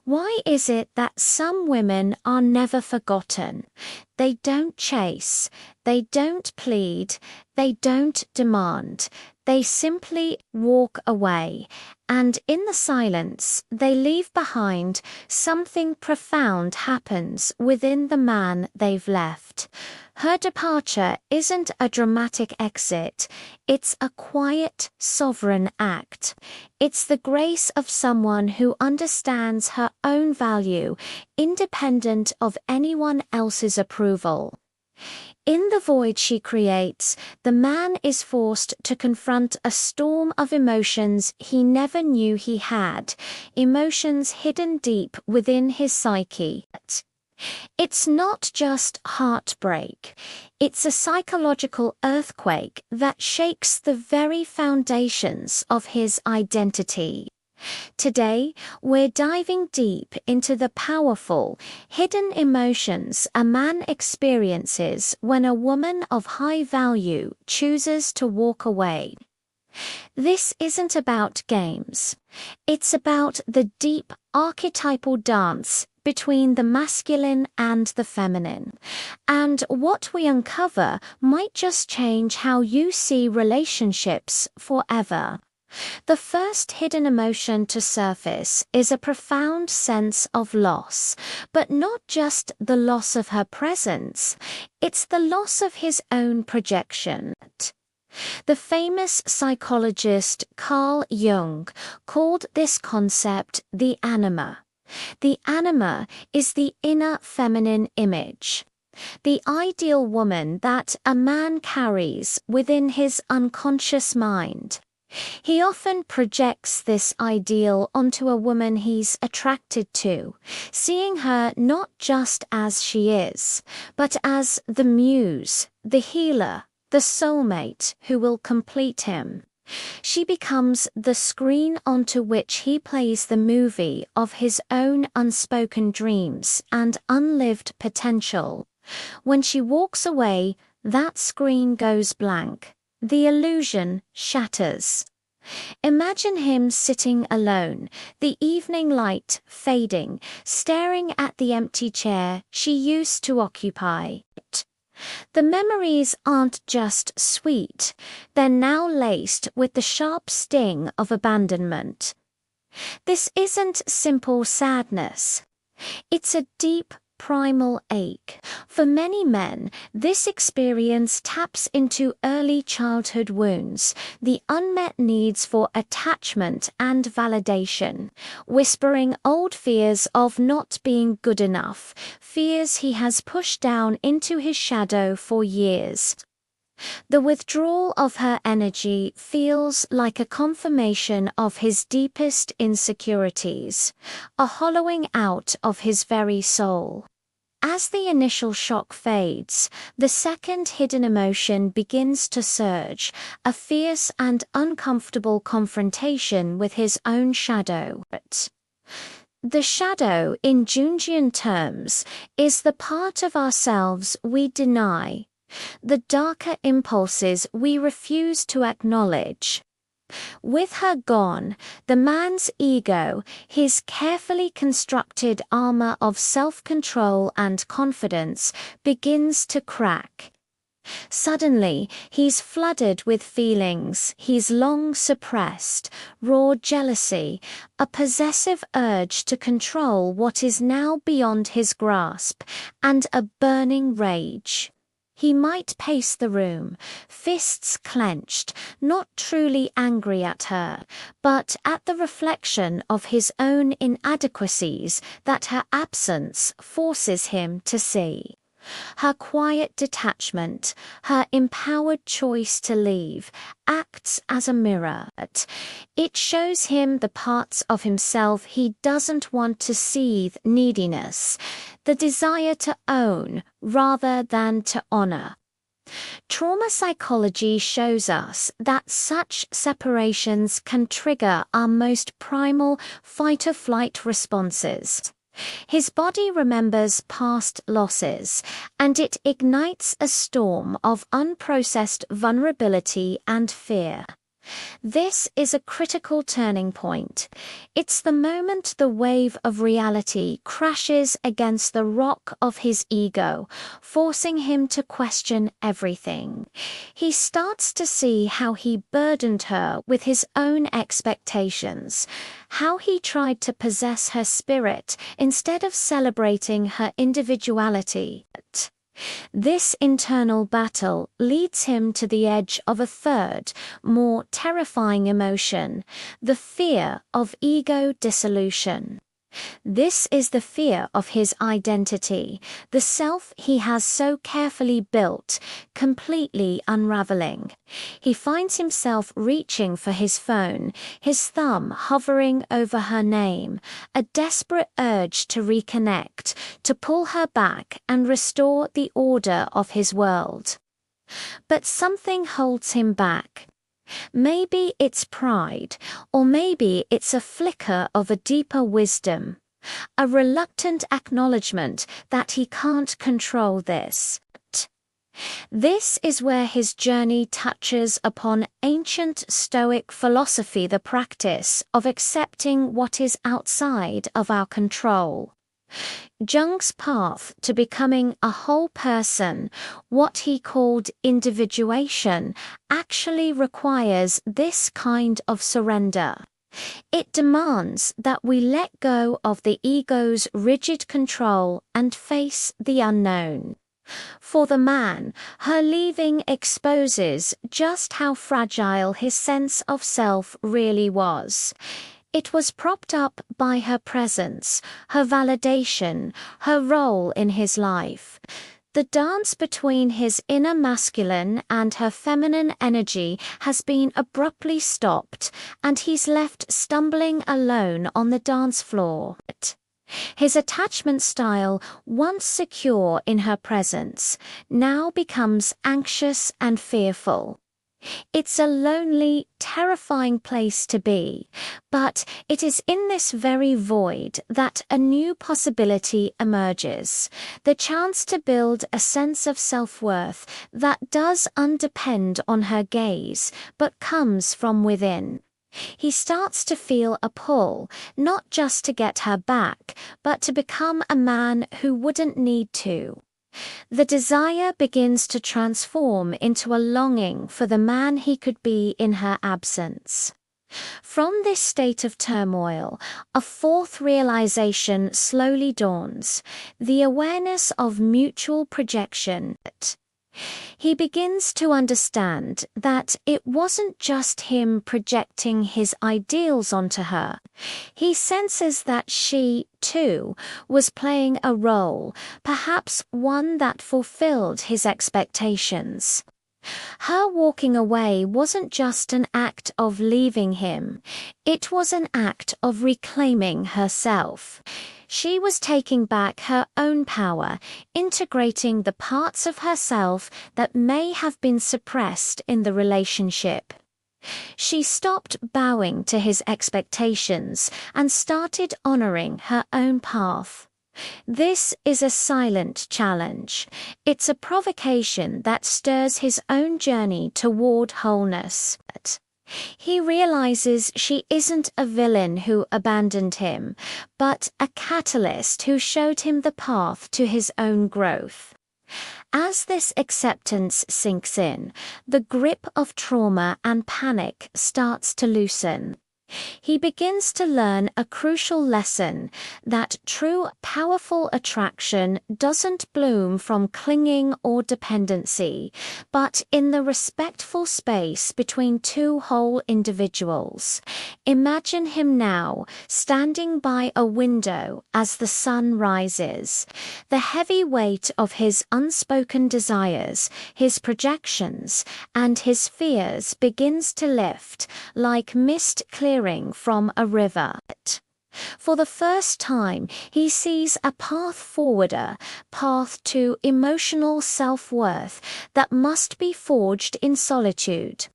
Why is it that some women are never forgotten? They don't chase, they don't plead, they don't demand. They simply walk away, and in the silence they leave behind something profound happens within the man they've left. Her departure isn't a dramatic exit, it's a quiet, sovereign act. It's the grace of someone who understands her own value, independent of anyone else's approval. In the void she creates, the man is forced to confront a storm of emotions he never knew he had, emotions hidden deep within his psyche. It's not just heartbreak, it's a psychological earthquake that shakes the very foundations of his identity. Today, we're diving deep into the powerful, hidden emotions a man experiences when a woman of high value chooses to walk away. This isn't about games. It's about the deep archetypal dance between the masculine and the feminine. And what we uncover might just change how you see relationships forever. The first hidden emotion to surface is a profound sense of loss, but not just the loss of her presence, it's the loss of his own projection. The famous psychologist Carl Jung called this concept the anima. The anima is the inner feminine image, the ideal woman that a man carries within his unconscious mind. He often projects this ideal onto a woman he's attracted to, seeing her not just as she is, but as the muse, the healer, the soulmate who will complete him. She becomes the screen onto which he plays the movie of his own unspoken dreams and unlived potential. When she walks away, that screen goes blank. The illusion shatters. Imagine him sitting alone, the evening light fading, staring at the empty chair she used to occupy. The memories aren't just sweet, they're now laced with the sharp sting of abandonment. This isn't simple sadness. It's a deep, primal ache. For many men, this experience taps into early childhood wounds, the unmet needs for attachment and validation, whispering old fears of not being good enough, fears he has pushed down into his shadow for years. The withdrawal of her energy feels like a confirmation of his deepest insecurities, a hollowing out of his very soul. As the initial shock fades, the second hidden emotion begins to surge, a fierce and uncomfortable confrontation with his own shadow. The shadow, in Jungian terms, is the part of ourselves we deny, the darker impulses we refuse to acknowledge. With her gone, the man's ego, his carefully constructed armor of self-control and confidence, begins to crack. Suddenly, he's flooded with feelings he's long suppressed, raw jealousy, a possessive urge to control what is now beyond his grasp, and a burning rage. He might pace the room, fists clenched, not truly angry at her, but at the reflection of his own inadequacies that her absence forces him to see. Her quiet detachment, her empowered choice to leave, acts as a mirror. It shows him the parts of himself he doesn't want to seethe neediness, the desire to own rather than to honor. Trauma psychology shows us that such separations can trigger our most primal fight-or-flight responses. His body remembers past losses, and it ignites a storm of unprocessed vulnerability and fear. This is a critical turning point. It's the moment the wave of reality crashes against the rock of his ego, forcing him to question everything. He starts to see how he burdened her with his own expectations, how he tried to possess her spirit instead of celebrating her individuality. This internal battle leads him to the edge of a third, more terrifying emotion, the fear of ego dissolution. This is the fear of his identity, the self he has so carefully built, completely unraveling. He finds himself reaching for his phone, his thumb hovering over her name, a desperate urge to reconnect, to pull her back and restore the order of his world. But something holds him back. Maybe it's pride, or maybe it's a flicker of a deeper wisdom, a reluctant acknowledgement that he can't control this. This is where his journey touches upon ancient Stoic philosophy, the practice of accepting what is outside of our control. Jung's path to becoming a whole person, what he called individuation, actually requires this kind of surrender. It demands that we let go of the ego's rigid control and face the unknown. For the man, her leaving exposes just how fragile his sense of self really was. It was propped up by her presence, her validation, her role in his life. The dance between his inner masculine and her feminine energy has been abruptly stopped, and he's left stumbling alone on the dance floor. His attachment style, once secure in her presence, now becomes anxious and fearful. It's a lonely, terrifying place to be, but it is in this very void that a new possibility emerges, the chance to build a sense of self-worth that does undepend on her gaze, but comes from within. He starts to feel a pull, not just to get her back, but to become a man who wouldn't need to. The desire begins to transform into a longing for the man he could be in her absence. From this state of turmoil, a fourth realization slowly dawns, the awareness of mutual projection. He begins to understand that it wasn't just him projecting his ideals onto her. He senses that she, too, was playing a role, perhaps one that fulfilled his expectations. Her walking away wasn't just an act of leaving him, it was an act of reclaiming herself. She was taking back her own power, integrating the parts of herself that may have been suppressed in the relationship. She stopped bowing to his expectations and started honoring her own path. This is a silent challenge. It's a provocation that stirs his own journey toward wholeness. He realizes she isn't a villain who abandoned him, but a catalyst who showed him the path to his own growth. As this acceptance sinks in, the grip of trauma and panic starts to loosen. He begins to learn a crucial lesson that true, powerful attraction doesn't bloom from clinging or dependency, but in the respectful space between two whole individuals. Imagine him now, standing by a window as the sun rises. The heavy weight of his unspoken desires, his projections, and his fears begins to lift, like mist clearing from a river. For the first time, he sees a path forward, a path to emotional self-worth that must be forged in solitude.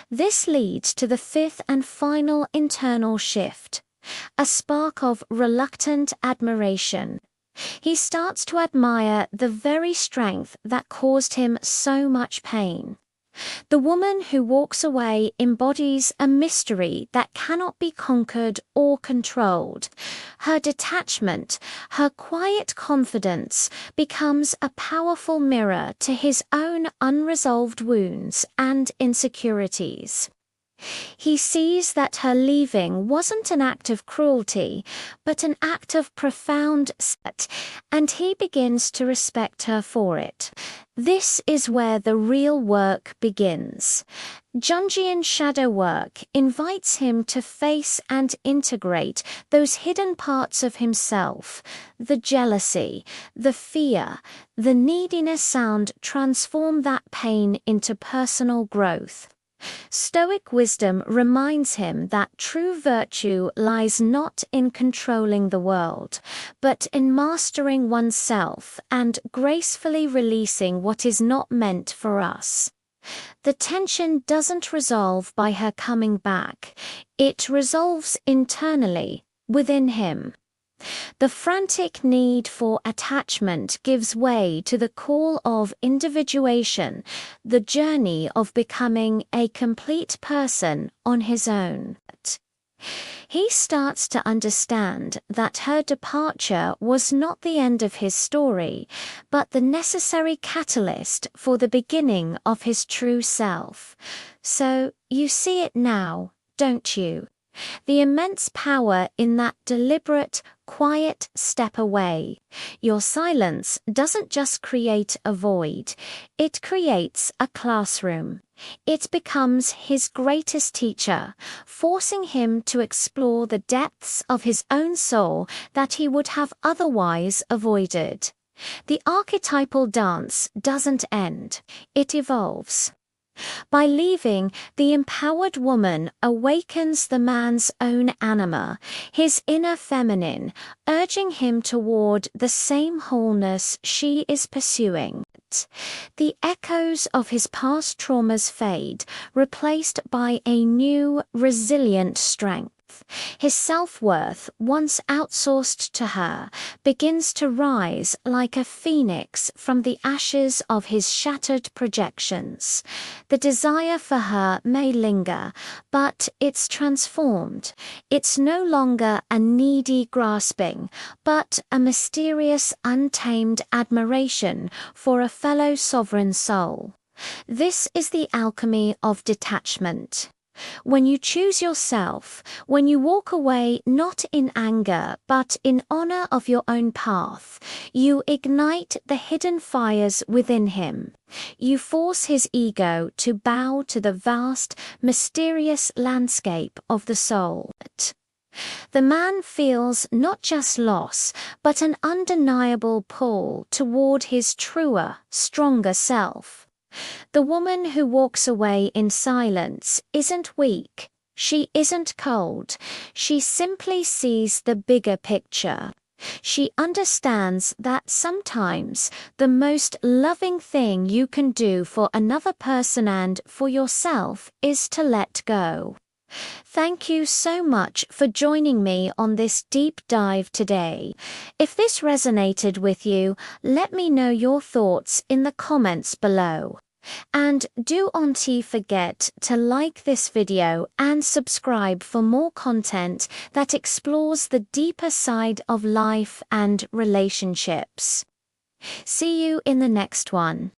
This leads to the fifth and final internal shift, a spark of reluctant admiration. He starts to admire the very strength that caused him so much pain. The woman who walks away embodies a mystery that cannot be conquered or controlled. Her detachment, her quiet confidence, becomes a powerful mirror to his own unresolved wounds and insecurities. He sees that her leaving wasn't an act of cruelty, but an act of profound set, and he begins to respect her for it. This is where the real work begins. Jungian shadow work invites him to face and integrate those hidden parts of himself, the jealousy, the fear, the neediness, and transform that pain into personal growth. Stoic wisdom reminds him that true virtue lies not in controlling the world, but in mastering oneself and gracefully releasing what is not meant for us. The tension doesn't resolve by her coming back, it resolves internally, within him. The frantic need for attachment gives way to the call of individuation, the journey of becoming a complete person on his own. He starts to understand that her departure was not the end of his story, but the necessary catalyst for the beginning of his true self. So, you see it now, don't you? The immense power in that deliberate, quiet step away. Your silence doesn't just create a void, it creates a classroom. It becomes his greatest teacher, forcing him to explore the depths of his own soul that he would have otherwise avoided. The archetypal dance doesn't end, it evolves. By leaving, the empowered woman awakens the man's own anima, his inner feminine, urging him toward the same wholeness she is pursuing. The echoes of his past traumas fade, replaced by a new, resilient strength. His self-worth, once outsourced to her, begins to rise like a phoenix from the ashes of his shattered projections. The desire for her may linger, but it's transformed. It's no longer a needy grasping, but a mysterious, untamed admiration for a fellow sovereign soul. This is the alchemy of detachment. When you choose yourself, when you walk away not in anger but in honor of your own path, you ignite the hidden fires within him. You force his ego to bow to the vast, mysterious landscape of the soul. The man feels not just loss, but an undeniable pull toward his truer, stronger self. The woman who walks away in silence isn't weak, she isn't cold, she simply sees the bigger picture. She understands that sometimes the most loving thing you can do for another person and for yourself is to let go. Thank you so much for joining me on this deep dive today. If this resonated with you, let me know your thoughts in the comments below. And don't forget to like this video and subscribe for more content that explores the deeper side of life and relationships. See you in the next one.